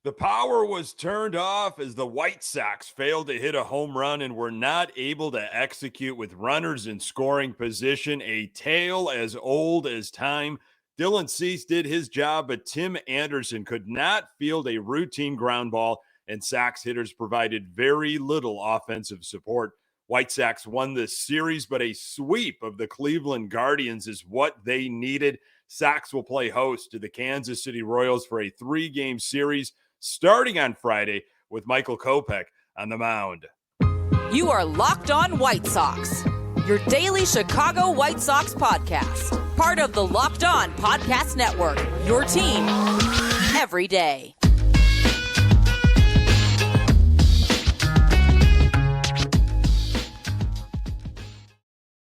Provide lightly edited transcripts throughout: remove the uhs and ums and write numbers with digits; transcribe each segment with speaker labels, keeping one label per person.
Speaker 1: The power was turned off as the White Sox failed to hit a home run and were not able to execute with runners in scoring position. A tale as old as time. Dylan Cease did his job, but Tim Anderson could not field a routine ground ball, and Sox hitters provided very little offensive support. White Sox won this series, but a sweep of the Cleveland Guardians is what they needed. Sox will play host to the Kansas City Royals for a 3-game series starting on Friday with Michael Kopech on the mound.
Speaker 2: You are Locked On White Sox, your daily Chicago White Sox podcast. Part of the Locked On Podcast Network, your team every day.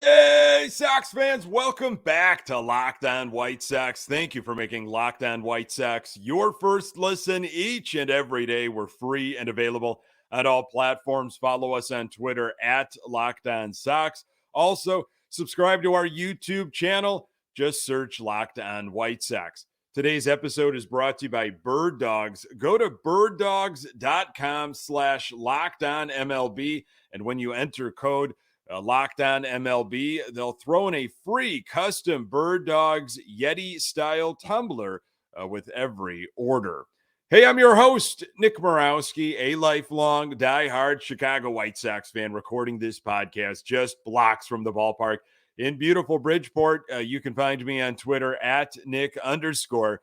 Speaker 1: Hey, Sox fans, welcome back to Locked On White Sox. Thank you for making Locked On White Sox your first listen each and every day. We're free and available on all platforms. Follow us on Twitter at Locked On Sox. Also, subscribe to our YouTube channel. Just search Locked On White Sox. Today's episode is brought to you by Birddogs. Go to birddogs.com/LockedOnMLB, and when you enter code Locked On MLB, they'll throw in a free custom Birddogs Yeti style tumbler with every order. Hey, I'm your host, Nick Morawski, a lifelong diehard Chicago White Sox fan, recording this podcast just blocks from the ballpark in beautiful Bridgeport. You can find me on Twitter at Nick_GGTB.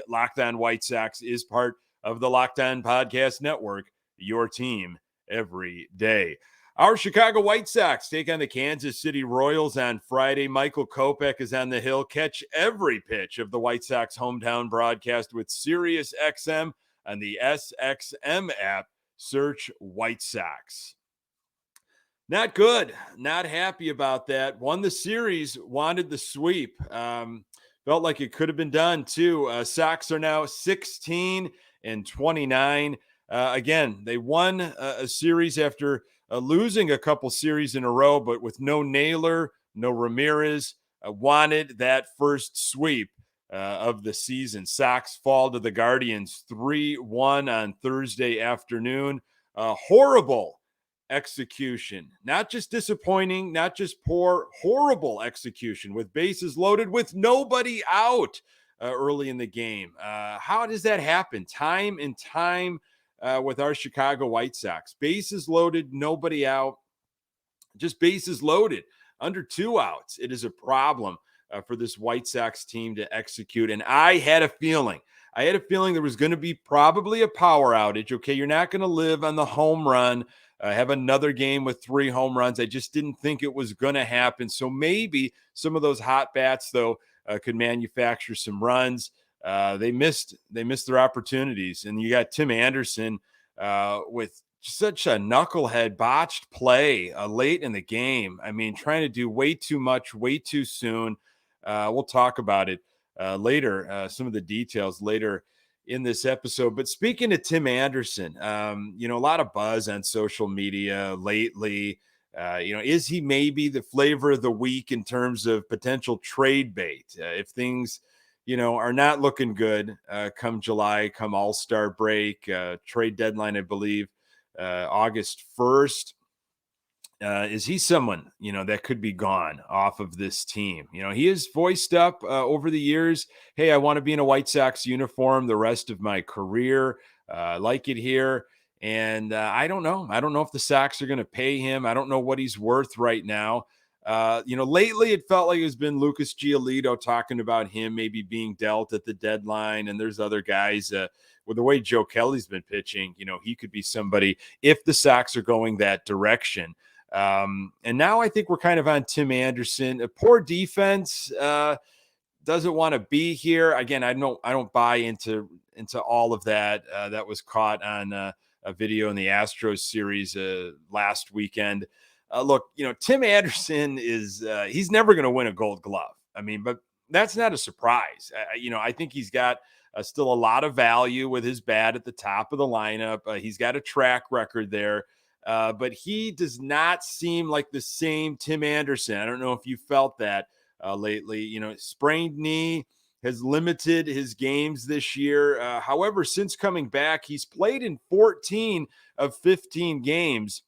Speaker 1: Locked On White Sox is part of the Locked On Podcast Network, your team every day. Our Chicago White Sox take on the Kansas City Royals on Friday. Michael Kopech is on the hill. Catch every pitch of the White Sox hometown broadcast with Sirius XM on the SXM app. Search White Sox. Not good. Not happy about that. Won the series, wanted the sweep. Felt like it could have been done too. Sox are now 16-29. Again, they won a series after losing a couple series in a row, but with no Naylor, no Ramirez. Wanted that first sweep of the season. Sox fall to the Guardians 3-1 on Thursday afternoon. Horrible execution. Not just disappointing, not just poor, horrible execution with bases loaded with nobody out early in the game. How does that happen? Time and time with our Chicago White Sox. Bases loaded, nobody out, just bases loaded, under 2 outs. It is a problem for this White Sox team to execute. And I had a feeling there was going to be probably a power outage. Okay, you're not going to live on the home run, have another game with 3 home runs. I just didn't think it was going to happen. So maybe some of those hot bats, though, could manufacture some runs. They missed their opportunities. And you got Tim Anderson with such a knucklehead botched play late in the game. I mean, trying to do way too much, way too soon. We'll talk about it later, some of the details later in this episode. But speaking of Tim Anderson, a lot of buzz on social media lately. Is he maybe the flavor of the week in terms of potential trade bait? If things are not looking good come July, come All-Star break, trade deadline, I believe, August 1st. Is he someone, that could be gone off of this team? He has voiced up over the years, hey, I want to be in a White Sox uniform the rest of my career. I like it here. And I don't know. I don't know if the Sox are going to pay him. I don't know what he's worth right now. Lately it felt like it's been Lucas Giolito talking about him maybe being dealt at the deadline. And there's other guys with the way Joe Kelly's been pitching, he could be somebody if the Sox are going that direction. And now I think we're kind of on Tim Anderson. A poor defense, doesn't want to be here. Again, I don't buy into all of that. That was caught on a video in the Astros series last weekend. Look, Tim Anderson is he's never going to win a Gold Glove. I mean, but that's not a surprise. I think he's got still a lot of value with his bat at the top of the lineup. He's got a track record there. But he does not seem like the same Tim Anderson. I don't know if you felt that lately. Sprained knee, has limited his games this year. However, since coming back, he's played in 14 of 15 games.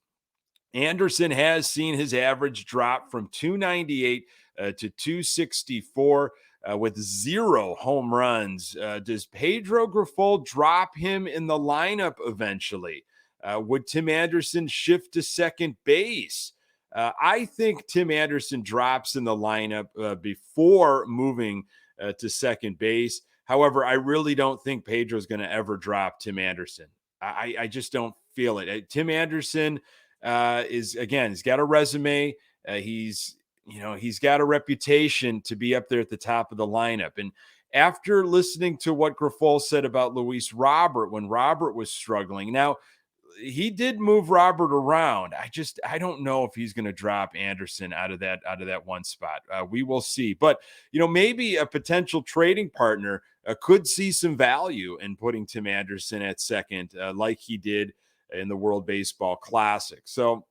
Speaker 1: Anderson has seen his average drop from 298 to 264 with 0 home runs. Does Pedro Grifol drop him in the lineup eventually? Would Tim Anderson shift to second base? I think Tim Anderson drops in the lineup before moving to second base. However, I really don't think Pedro's going to ever drop Tim Anderson. I just don't feel it. Tim Anderson he's got a resume. He's got a reputation to be up there at the top of the lineup. And after listening to what Grifol said about Luis Robert when Robert was struggling, now he did move Robert around. I don't know if he's going to drop Anderson out of that one spot. We will see. But maybe a potential trading partner could see some value in putting Tim Anderson at second, like he did in the World Baseball Classic. So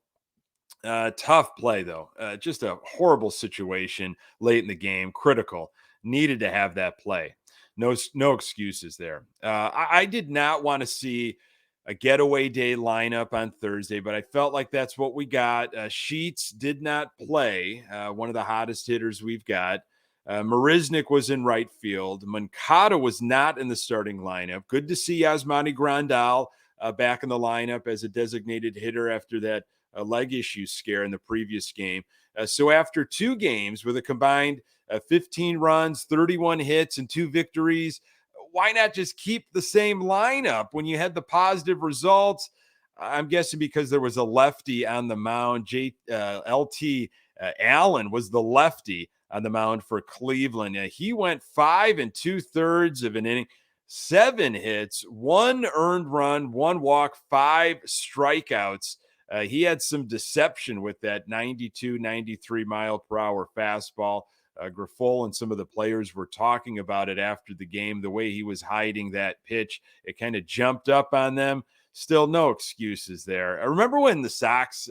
Speaker 1: tough play, though. Just a horrible situation late in the game. Critical. Needed to have that play. No excuses there. I did not want to see a getaway day lineup on Thursday, but I felt like that's what we got. Sheets did not play, one of the hottest hitters we've got. Marisnik was in right field. Moncada was not in the starting lineup. Good to see Yasmani Grandal back in the lineup as a designated hitter after that leg issue scare in the previous game. So after 2 games with a combined 15 runs, 31 hits, and 2 victories, why not just keep the same lineup when you had the positive results? I'm guessing because there was a lefty on the mound. LT Allen was the lefty on the mound for Cleveland. He went 5 2/3 of an inning, 7 hits, 1 earned run, 1 walk, 5 strikeouts. He had some deception with that 92, 93 mile per hour fastball. Grifol and some of the players were talking about it after the game, the way he was hiding that pitch. It kind of jumped up on them. Still no excuses there. I remember when the Sox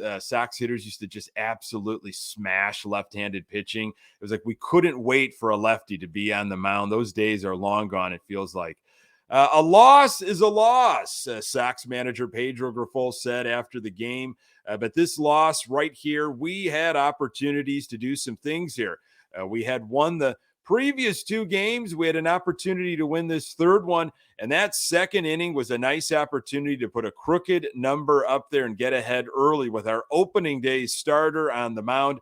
Speaker 1: hitters used to just absolutely smash left-handed pitching. It was like we couldn't wait for a lefty to be on the mound. Those days are long gone, it feels like. A loss is a loss, Sox manager Pedro Grifol said after the game. But this loss right here, we had opportunities to do some things here. We had won the previous 2 games. We had an opportunity to win this third one. And that second inning was a nice opportunity to put a crooked number up there and get ahead early with our opening day starter on the mound.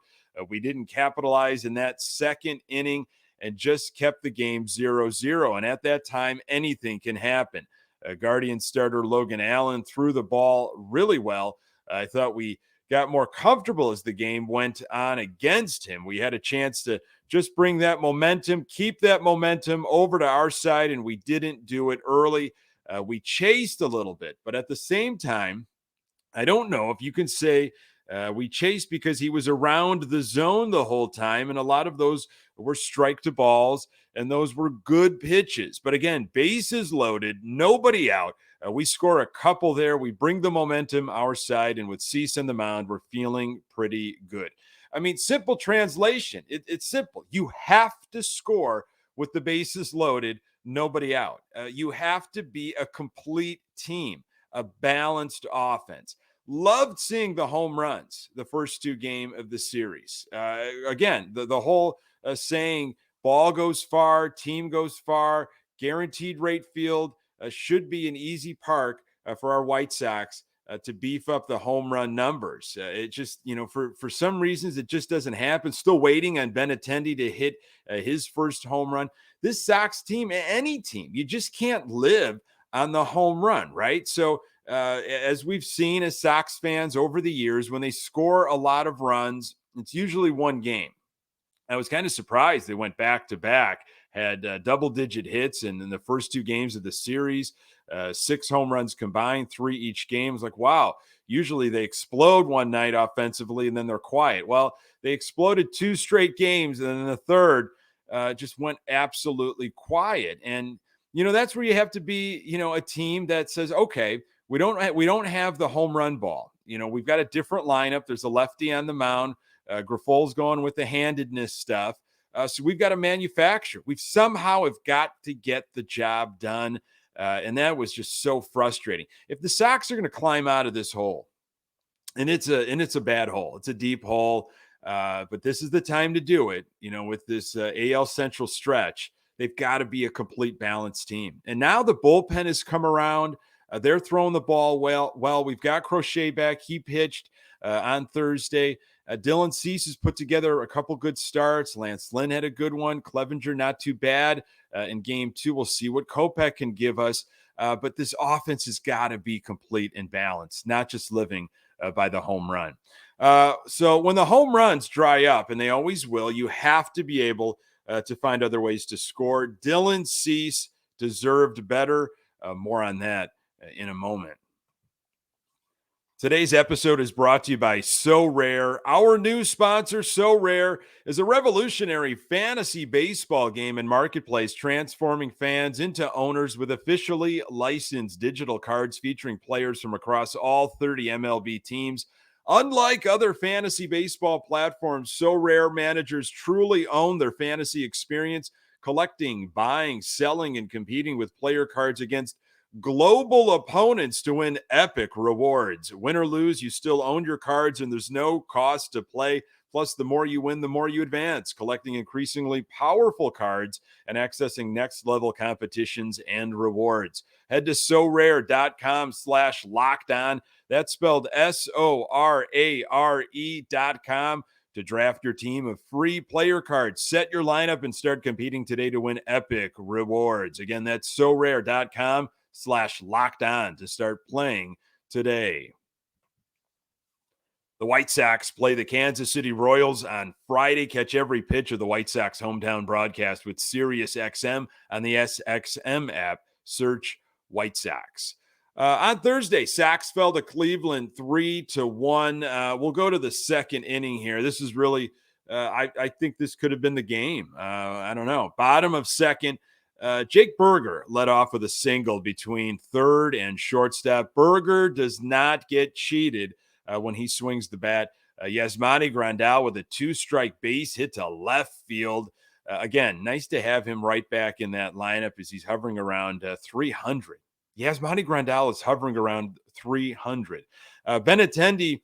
Speaker 1: We didn't capitalize in that second inning and just kept the game 0-0. And at that time, anything can happen. Guardian starter Logan Allen threw the ball really well. I thought we got more comfortable as the game went on against him. We had a chance to just bring that momentum, keep that momentum over to our side, and we didn't do it early. We chased a little bit, but at the same time, I don't know if you can say we chased because he was around the zone the whole time, and a lot of those were strike to balls, and those were good pitches. But again, bases loaded, nobody out. We score a couple there. We bring the momentum our side, and with Cease on the mound, we're feeling pretty good. I mean, simple translation. It's simple. You have to score with the bases loaded, nobody out. You have to be a complete team, a balanced offense. Loved seeing the home runs the first 2 games of the series. Again, the whole saying, ball goes far, team goes far, guaranteed rate field should be an easy park for our White Sox to beef up the home run numbers. It just, for some reasons, it just doesn't happen. Still waiting on Benintendi to hit his first home run. This Sox team, any team, you just can't live on the home run, right? So as we've seen as Sox fans over the years, when they score a lot of runs, it's usually one game. I was kind of surprised they went back-to-back, had double-digit hits in the first 2 games of the series, 6 home runs combined, 3 each game. It was like, wow, usually they explode one night offensively and then they're quiet. Well, they exploded 2 straight games, and then the third just went absolutely quiet. And, that's where you have to be, a team that says, okay, we don't have the home run ball. We've got a different lineup. There's a lefty on the mound. Grifol's going with the handedness stuff. So we've got to manufacture. We've somehow have got to get the job done. And that was just so frustrating. If the Sox are going to climb out of this hole, and it's a bad hole, it's a deep hole, but this is the time to do it. With this AL Central stretch, they've got to be a complete balanced team. And now the bullpen has come around. They're throwing the ball well. We've got Crochet back. He pitched on Thursday. Dylan Cease has put together a couple good starts. Lance Lynn had a good one. Clevenger, not too bad in game 2. We'll see what Kopech can give us. But this offense has got to be complete and balanced, not just living by the home run. So when the home runs dry up, and they always will, you have to be able to find other ways to score. Dylan Cease deserved better. More on that in a moment. Today's episode is brought to you by Sorare. Our new sponsor, Sorare, is a revolutionary fantasy baseball game and marketplace transforming fans into owners with officially licensed digital cards featuring players from across all 30 MLB teams. Unlike other fantasy baseball platforms, Sorare managers truly own their fantasy experience, collecting, buying, selling, and competing with player cards against global opponents to win epic rewards. Win or lose, you still own your cards and there's no cost to play. Plus, the more you win, the more you advance, collecting increasingly powerful cards and accessing next level competitions and rewards. Head to sorare.com/lockedon. That's spelled SORARE.com to draft your team of free player cards. Set your lineup and start competing today to win epic rewards. Again, that's sorare.com/lockedon to start playing today. The White Sox play the Kansas City Royals on Friday. Catch every pitch of the White Sox hometown broadcast with SiriusXM on the SXM app. Search White Sox. On Thursday, Sox fell to Cleveland 3-1. We'll go to the second inning here. This is really, I think this could have been the game. I don't know. Bottom of second. Jake Burger led off with a single between third and shortstop. Burger does not get cheated when he swings the bat. Yasmani Grandal with a 2-strike base hit to left field. Again, nice to have him right back in that lineup as he's hovering around 300. Yasmani Grandal is hovering around 300. Benintendi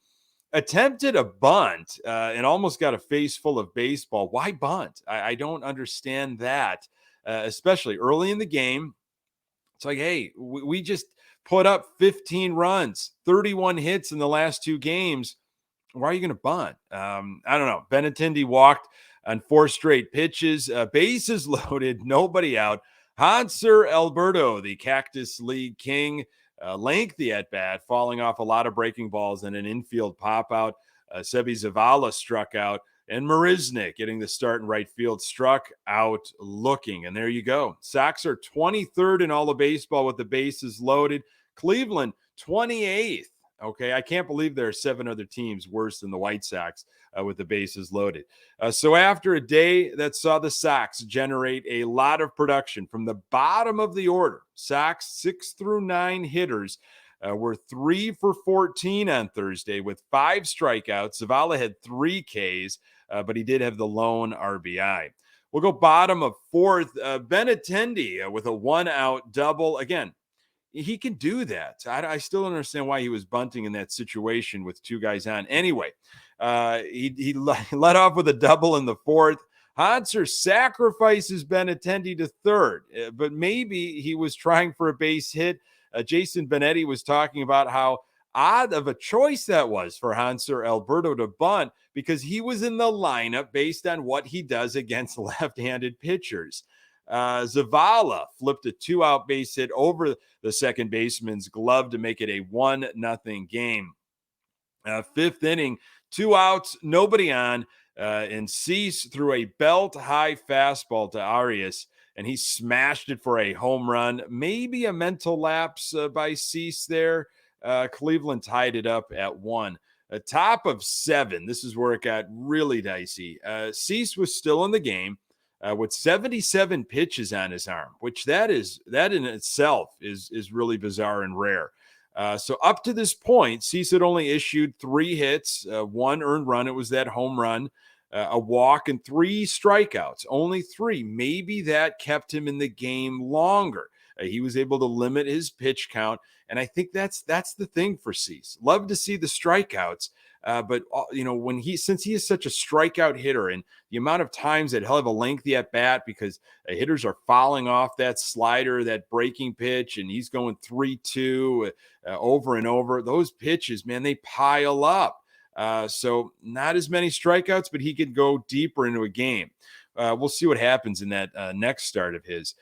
Speaker 1: attempted a bunt and almost got a face full of baseball. Why bunt? I don't understand that. Especially early in the game. It's like, hey, we just put up 15 runs, 31 hits in the last 2 games. Why are you going to bunt? I don't know. Benintendi walked on 4 straight pitches. Bases loaded, nobody out. Hanser Alberto, the Cactus League king, lengthy at bat, falling off a lot of breaking balls and an infield pop out. Sebi Zavala struck out. And Marisnik getting the start in right field, struck out looking. And there you go. Sox are 23rd in all of baseball with the bases loaded. Cleveland, 28th. Okay, I can't believe there are 7 other teams worse than the White Sox with the bases loaded. So after a day that saw the Sox generate a lot of production from the bottom of the order, Sox 6 through 9 hitters were 3 for 14 on Thursday with 5 strikeouts. Zavala had 3 Ks, but he did have the lone RBI. We'll go bottom of 4th. Benintendi with a 1-out double. Again, he can do that. I still don't understand why he was bunting in that situation with 2 guys on. Anyway, he let off with a double in the 4th. Hanser sacrifices Benintendi to 3rd, but maybe he was trying for a base hit. Jason Benetti was talking about how odd of a choice that was for Hanser Alberto to bunt because he was in the lineup based on what he does against left-handed pitchers. Zavala flipped a 2-out base hit over the second baseman's glove to make it a 1-0 game. 5th inning, 2 outs, nobody on, and Cease threw a belt-high fastball to Arias, and he smashed it for a home run. Maybe a mental lapse by Cease there. Cleveland tied it up at 1. Top of 7, this is where it got really dicey. Cease was still in the game with 77 pitches on his arm, which that in itself is really bizarre and rare. So up to this point, Cease had only issued 3 hits, 1 earned run. It was that home run. a walk, and 3 strikeouts, only 3. Maybe that kept him in the game longer. He was able to limit his pitch count, and I think that's the thing for Cease. Love to see the strikeouts, but since he is such a strikeout hitter, and the amount of times that he'll have a lengthy at bat because hitters are fouling off that slider, that breaking pitch, and he's going 3-2 over and over. Those pitches, man, they pile up. So not as many strikeouts, but he could go deeper into a game. We'll see what happens in that next start of his.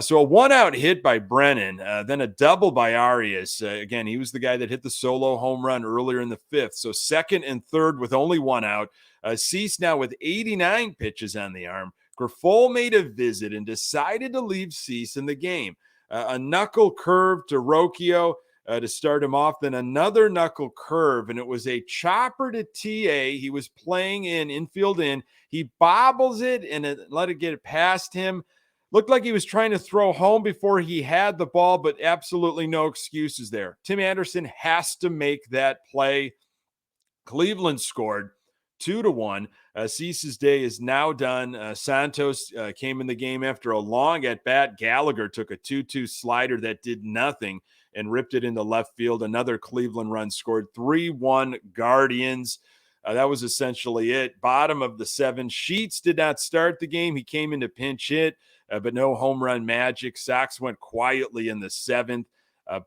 Speaker 1: So a 1-out hit by Brennan, then a double by Arias. Again, he was the guy that hit the solo home run earlier in the 5th. So second and third with only 1 out. Cease now with 89 pitches on the arm. Grifol made a visit and decided to leave Cease in the game. A knuckle curve to Rocchio to start him off, then another knuckle curve, and it was a chopper to TA. He was playing infield in. He bobbles it and let it get past him. Looked like he was trying to throw home before he had the ball, but absolutely no excuses there. Tim Anderson has to make that play. Cleveland scored 2-1. Cease's day is now done. Santos came in the game after a long at-bat. Gallagher took a 2-2 slider that did nothing and ripped it into left field. Another Cleveland run scored. 3-1 Guardians. That was essentially it. Bottom of the 7. Sheets did not start the game. He came in to pinch hit, but no home run magic. Sox went quietly in the 7th.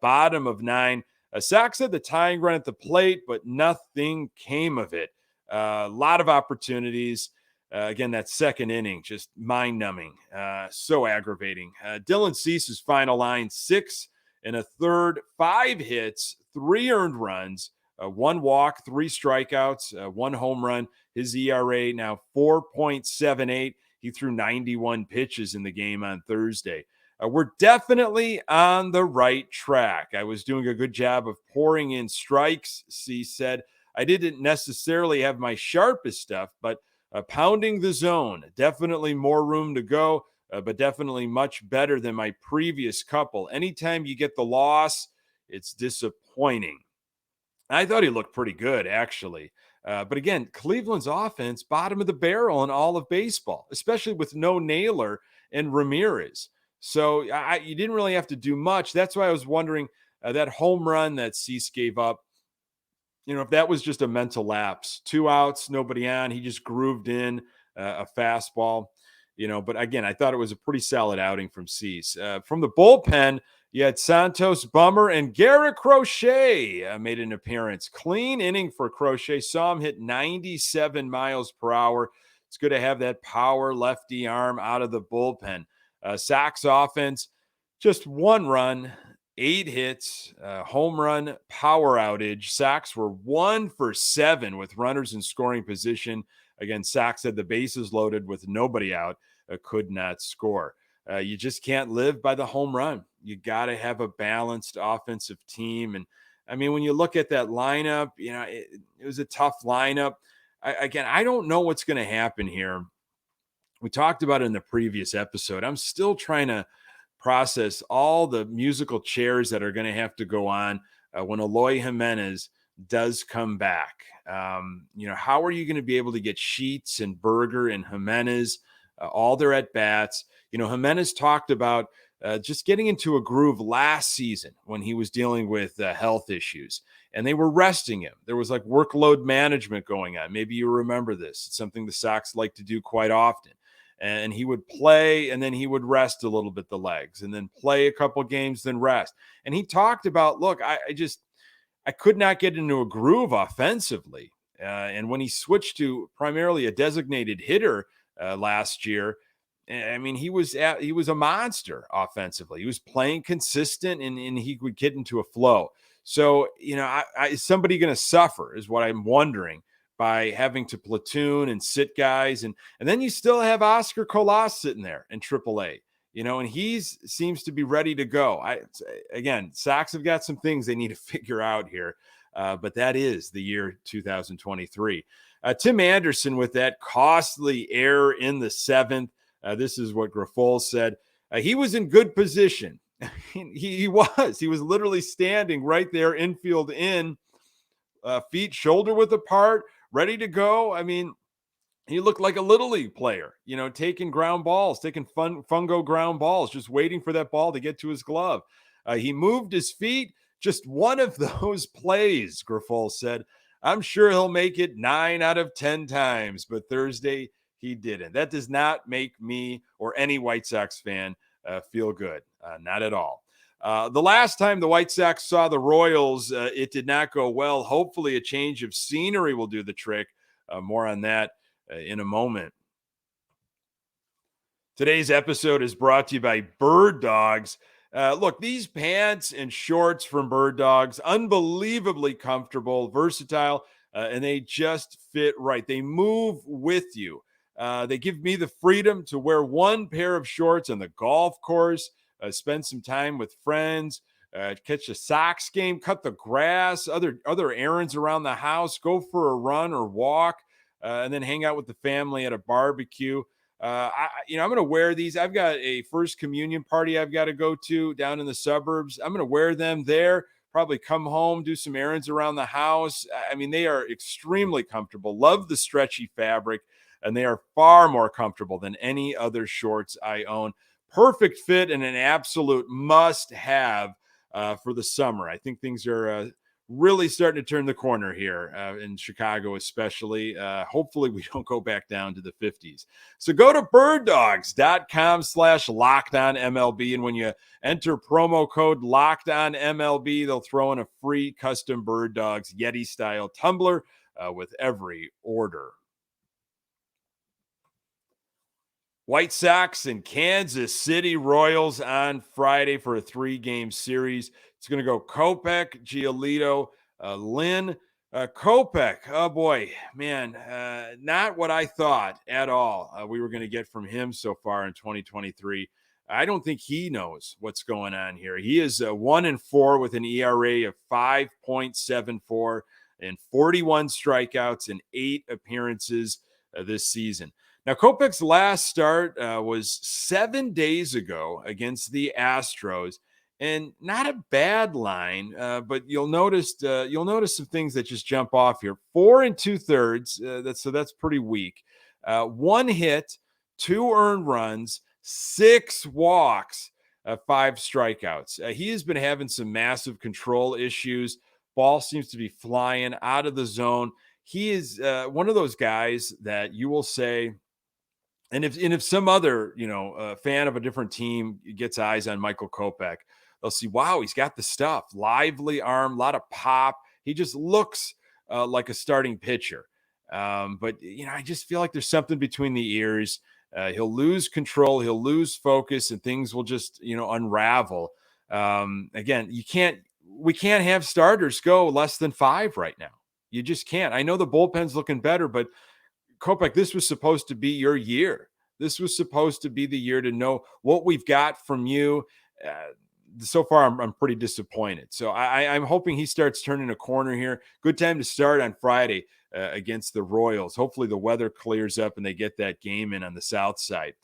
Speaker 1: Bottom of 9. Sox had the tying run at the plate, but nothing came of it. A lot of opportunities. Again, that second inning, just mind-numbing. So aggravating. Dylan Cease's final line, 6 1/3, 5 hits, 3 earned runs, 1 walk, 3 strikeouts, 1 home run. His ERA now 4.78. He threw 91 pitches in the game on Thursday. We're definitely on the right track. I was doing a good job of pouring in strikes, Cease said. I didn't necessarily have my sharpest stuff, but pounding the zone, definitely more room to go, but definitely much better than my previous couple. Anytime you get the loss, it's disappointing. I thought he looked pretty good, actually. But again, Cleveland's offense, bottom of the barrel in all of baseball, especially with no Naylor and Ramirez. So you didn't really have to do much. That's why I was wondering that home run that Cease gave up, if that was just a mental lapse. 2 outs, nobody on. He just grooved in a fastball, But again, I thought it was a pretty solid outing from Cease. From the bullpen, you had Santos, Bummer, and Garrett Crochet made an appearance. Clean inning for Crochet. Saw him hit 97 miles per hour. It's good to have that power lefty arm out of the bullpen. Sox offense, just 1 run, 8 hits, home run, power outage. Sox were 1 for 7 with runners in scoring position. Again, Sox had the bases loaded with nobody out, could not score. You just can't live by the home run. You got to have a balanced offensive team. And I mean, when you look at that lineup, it was a tough lineup. I don't know what's going to happen here. We talked about it in the previous episode. I'm still trying to process all the musical chairs that are going to have to go on when Eloy Jimenez does come back. How are you going to be able to get Sheets and Berger and Jimenez all their at-bats? Jimenez talked about just getting into a groove last season when he was dealing with health issues, and they were resting him. There was like workload management going on. Maybe you remember this. It's something the Sox like to do quite often. And he would play, and then he would rest a little bit the legs, and then play a couple games, then rest. And he talked about, look, I could not get into a groove offensively. And when he switched to primarily a designated hitter last year, I mean, he was a monster offensively. He was playing consistent, and he would get into a flow. So, is somebody going to suffer is what I'm wondering, by having to platoon and sit guys. And then you still have Oscar Colas sitting there in AAA, and he seems to be ready to go. Again, Sox have got some things they need to figure out here, but that is the year 2023. Tim Anderson with that costly error in the 7th. This is what Grifol said. He was in good position. He was literally standing right there, infield in, feet shoulder width apart, ready to go. I mean, He looked like a little league player, taking ground balls, taking fungo ground balls, just waiting for that ball to get to his glove. He moved his feet. Just one of those plays, Grifol said. I'm sure he'll make it 9 out of 10 times, but Thursday he didn't. That does not make me or any White Sox fan feel good. Not at all. The last time the White Sox saw the Royals, it did not go well. Hopefully a change of scenery will do the trick. More on that in a moment. Today's episode is brought to you by Birddogs. Look, these pants and shorts from Birddogs, unbelievably comfortable, versatile, and they just fit right. They move with you. They give me the freedom to wear one pair of shorts on the golf course, spend some time with friends, catch a Sox game, cut the grass, other errands around the house, go for a run or walk, and then hang out with the family at a barbecue. I'm going to wear these. I've got a first communion party I've got to go to down in the suburbs. I'm going to wear them there, probably come home, do some errands around the house. I mean, they are extremely comfortable. Love the stretchy fabric, and they are far more comfortable than any other shorts I own. Perfect fit and an absolute must-have for the summer. I think things are really starting to turn the corner here in Chicago, especially. Hopefully we don't go back down to the 50s. So go to birddogs.com/LockedOnMLB. And when you enter promo code LockedOnMLB, they'll throw in a free custom Bird Dogs Yeti style tumbler with every order. White Sox and Kansas City Royals on Friday for a 3-game series. It's going to go Kopech, Giolito, Lynn. Kopech, oh boy, man, not what I thought at all we were going to get from him so far in 2023. I don't think he knows what's going on here. He is 1-4 with an ERA of 5.74 and 41 strikeouts in 8 appearances this season. Now, Kopech's last start was 7 days ago against the Astros, and not a bad line, but you'll notice some things that just jump off here. 4 2/3, that's pretty weak. 1 hit, 2 earned runs, 6 walks, 5 strikeouts. He has been having some massive control issues. Ball seems to be flying out of the zone. He is one of those guys that you will say. And if some other, fan of a different team gets eyes on Michael Kopech, they'll see, wow, he's got the stuff. Lively arm, a lot of pop. He just looks like a starting pitcher. But I just feel like there's something between the ears. He'll lose control. He'll lose focus, and things will just, unravel. Again, we can't have starters go less than 5 right now. You just can't. I know the bullpen's looking better, but Kopech, this was supposed to be your year. This was supposed to be the year to know what we've got from you. So far, I'm pretty disappointed. So I'm hoping he starts turning a corner here. Good time to start on Friday against the Royals. Hopefully the weather clears up and they get that game in on the south side.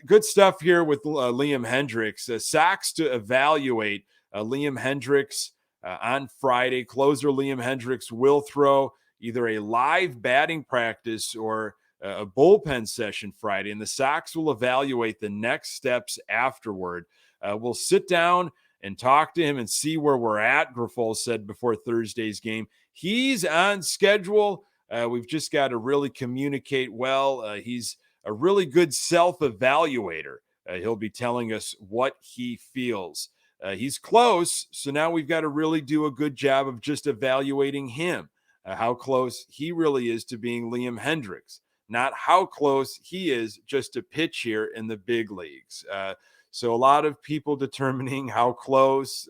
Speaker 1: Good stuff here with Liam Hendricks. Sox to evaluate Liam Hendricks on Friday. Closer Liam Hendricks will throw either a live batting practice or a bullpen session Friday, and the Sox will evaluate the next steps afterward. We'll sit down and talk to him and see where we're at, Grifol said before Thursday's game. He's on schedule. We've just got to really communicate well. He's a really good self-evaluator. He'll be telling us what he feels. He's close, so now we've got to really do a good job of just evaluating him. How close he really is to being Liam Hendricks, not how close he is just to pitch here in the big leagues. So a lot of people determining how close.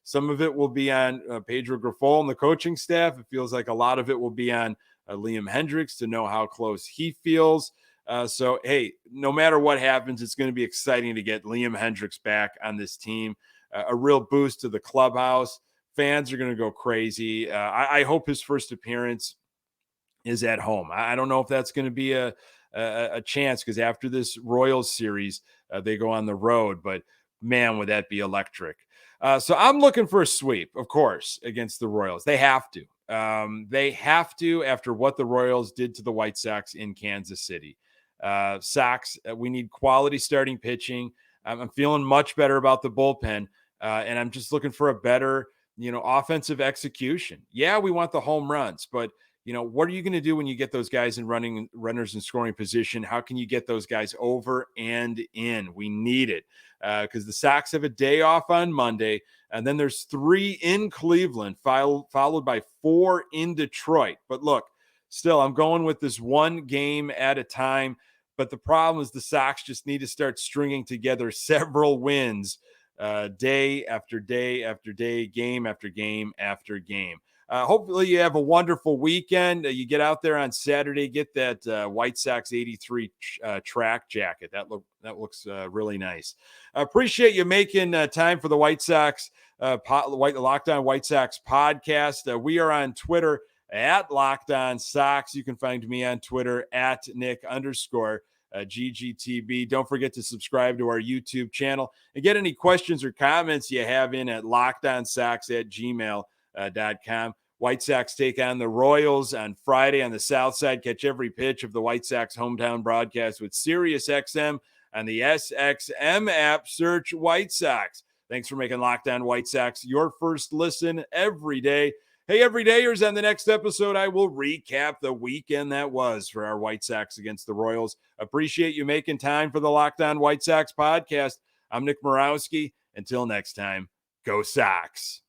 Speaker 1: Some of it will be on Pedro Grifol and the coaching staff. It feels like a lot of it will be on Liam Hendricks to know how close he feels. So, hey, no matter what happens, it's going to be exciting to get Liam Hendricks back on this team. A real boost to the clubhouse. Fans are going to go crazy. I hope his first appearance is at home. I don't know if that's going to be a chance because after this Royals series, they go on the road. But, man, would that be electric. So I'm looking for a sweep, of course, against the Royals. They have to. They have to, after what the Royals did to the White Sox in Kansas City. Sox, we need quality starting pitching. I'm feeling much better about the bullpen, and I'm just looking for a better, offensive execution. Yeah, we want the home runs, but what are you going to do when you get those guys in runners in scoring position? How can you get those guys over and in? We need it because the Sox have a day off on Monday, and then there's 3 in Cleveland, followed by 4 in Detroit. But look, still, I'm going with this one game at a time. But the problem is the Sox just need to start stringing together several wins day after day after day, game after game after game. Hopefully you have a wonderful weekend. You get out there on Saturday, get that White Sox 83 track jacket. That looks really nice. I appreciate you making time for the White Sox, Locked On White Sox podcast. We are on Twitter at Locked On Sox. You can find me on Twitter at Nick_GGTB. Don't forget to subscribe to our YouTube channel and get any questions or comments you have in at lockedonsox@gmail.com. White Sox take on the Royals on Friday on the South Side. Catch every pitch of the White Sox hometown broadcast with SiriusXM on the SXM app. Search White Sox. Thanks for making Locked On White Sox your first listen every day. Hey, everydayers, on the next episode, I will recap the weekend that was for our White Sox against the Royals. Appreciate you making time for the Locked On White Sox podcast. I'm Nick Morawski. Until next time, go Sox.